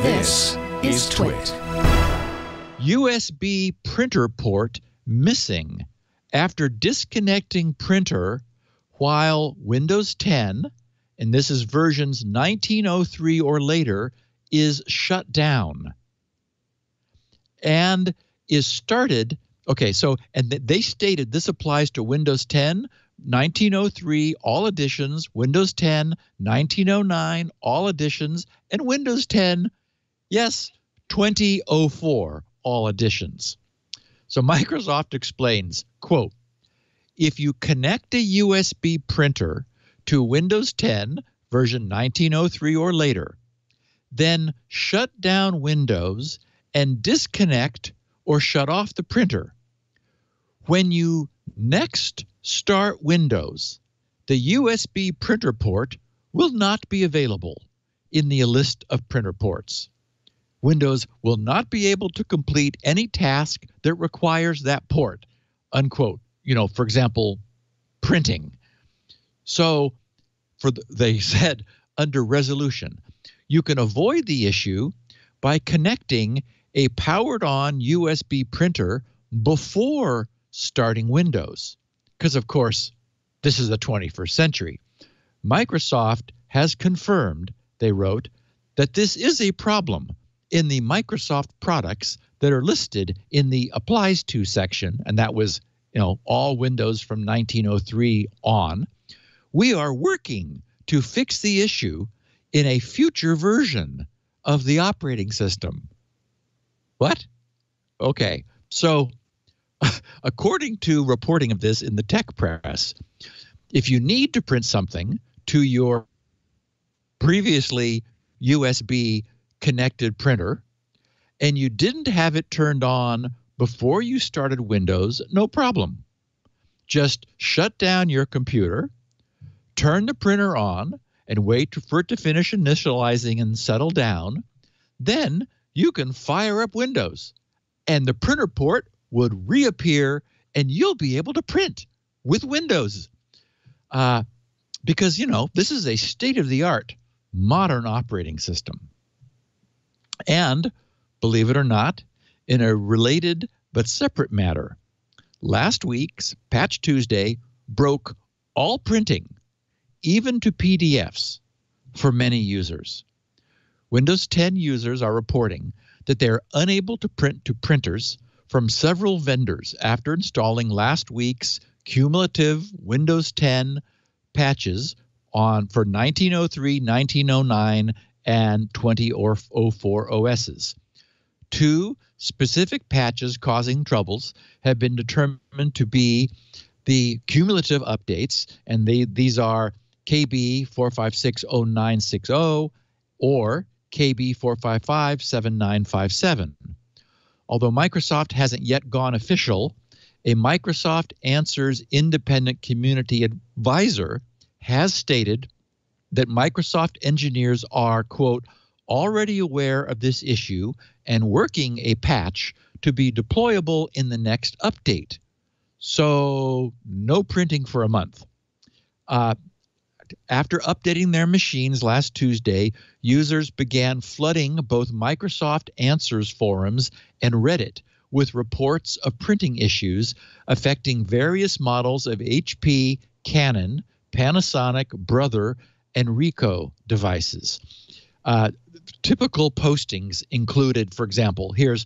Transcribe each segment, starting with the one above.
This is TWiT. USB printer port missing after disconnecting printer while Windows 10, and this is versions 1903 or later, is shut down and is started. Okay, so, and they stated this applies to Windows 10, 1903, all editions, Windows 10, 1909, all editions, and Windows 10, yes, 2004, all editions. So Microsoft explains, quote, if you connect a USB printer to Windows 10, version 1903 or later, then shut down Windows and disconnect or shut off the printer. When you next start Windows, the USB printer port will not be available in the list of printer ports. Windows will not be able to complete any task that requires that port, unquote. You know, for example, printing. So they said under resolution, you can avoid the issue by connecting a powered-on USB printer before starting Windows. Because, of course, this is the 21st century. Microsoft has confirmed, they wrote, that this is a problem in the Microsoft products that are listed in the Applies To section, and that was, you know, all Windows from 1903 on. We are working to fix the issue in a future version of the operating system. What? Okay, so according to reporting of this in the tech press, if you need to print something to your previously USB connected printer and you didn't have it turned on before you started Windows, no problem. Just shut down your computer, turn the printer on, and wait for it to finish initializing and settle down. Then you can fire up Windows, and the printer port would reappear, and you'll be able to print with Windows. Because, you know, this is a state-of-the-art modern operating system. And, believe it or not, in a related but separate matter, last week's Patch Tuesday broke all printing, even to PDFs, for many users. Windows 10 users are reporting that they're unable to print to printers from several vendors after installing last week's cumulative Windows 10 patches for 1903, 1909, and 2004 OSs. Two specific patches causing troubles have been determined to be the cumulative updates, and these are KB 4560960 or KB 4557957. Although Microsoft hasn't yet gone official, a Microsoft Answers independent community advisor has stated that Microsoft engineers are, quote, already aware of this issue and working a patch to be deployable in the next update. So no printing for a month. After updating their machines last Tuesday, users began flooding both Microsoft Answers forums and Reddit with reports of printing issues affecting various models of HP, Canon, Panasonic, Brother, and Ricoh devices. Typical postings included, for example, here's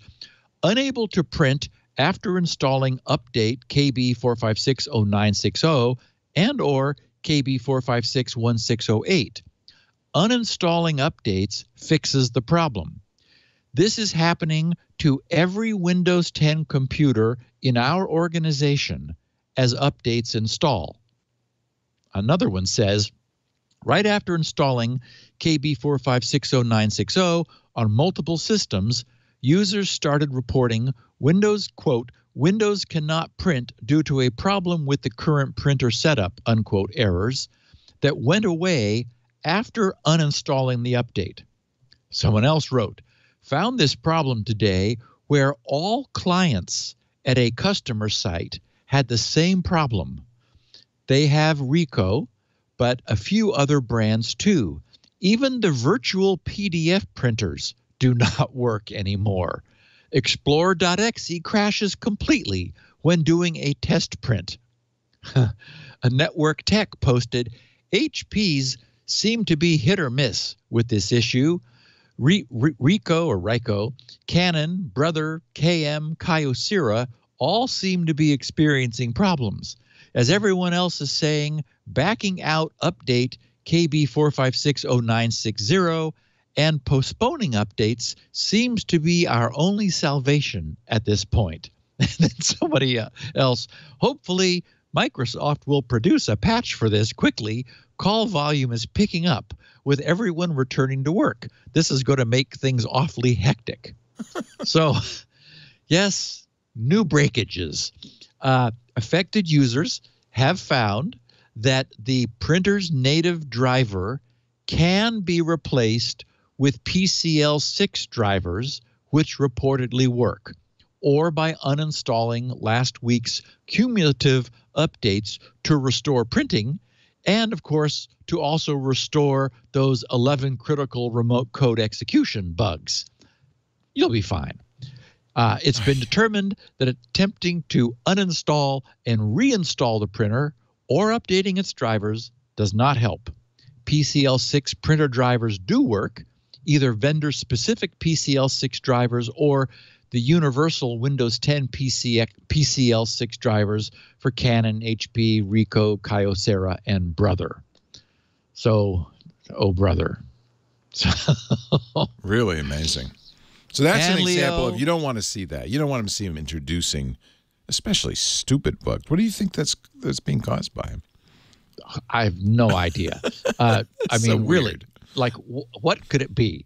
unable to print after installing update KB 4560960 and or KB 4561608. Uninstalling updates fixes the problem. This is happening to every Windows 10 computer in our organization as updates install. Another one says, right after installing KB 4560960 on multiple systems, users started reporting Windows, quote, Windows cannot print due to a problem with the current printer setup, unquote, errors that went away after uninstalling the update. Someone else wrote, found this problem today where all clients at a customer site had the same problem. They have Ricoh, but a few other brands too. Even the virtual PDF printers do not work anymore. Explorer.exe crashes completely when doing a test print. A network tech posted, HPs seem to be hit or miss with this issue. Ricoh, Canon, Brother, KM, Kyocera all seem to be experiencing problems. As everyone else is saying, backing out update KB4560960 and postponing updates seems to be our only salvation at this point. And then somebody else, hopefully Microsoft will produce a patch for this quickly. Call volume is picking up with everyone returning to work. This is going to make things awfully hectic. So, yes, new breakages. Affected users have found that the printer's native driver can be replaced with PCL6 drivers, which reportedly work, or by uninstalling last week's cumulative updates to restore printing, and, of course, to also restore those 11 critical remote code execution bugs. You'll be fine. It's been determined that attempting to uninstall and reinstall the printer or updating its drivers does not help. PCL6 printer drivers do work, either vendor-specific PCL6 drivers or the universal Windows 10 PCL6 drivers for Canon, HP, Ricoh, Kyocera, and Brother. So, oh, brother. Really amazing. So that's And an example Leo, of, you don't want to see that. You don't want to see him introducing especially stupid bugs. What do you think that's being caused by him? I have no idea. I So mean, really, weird. like, what could it be?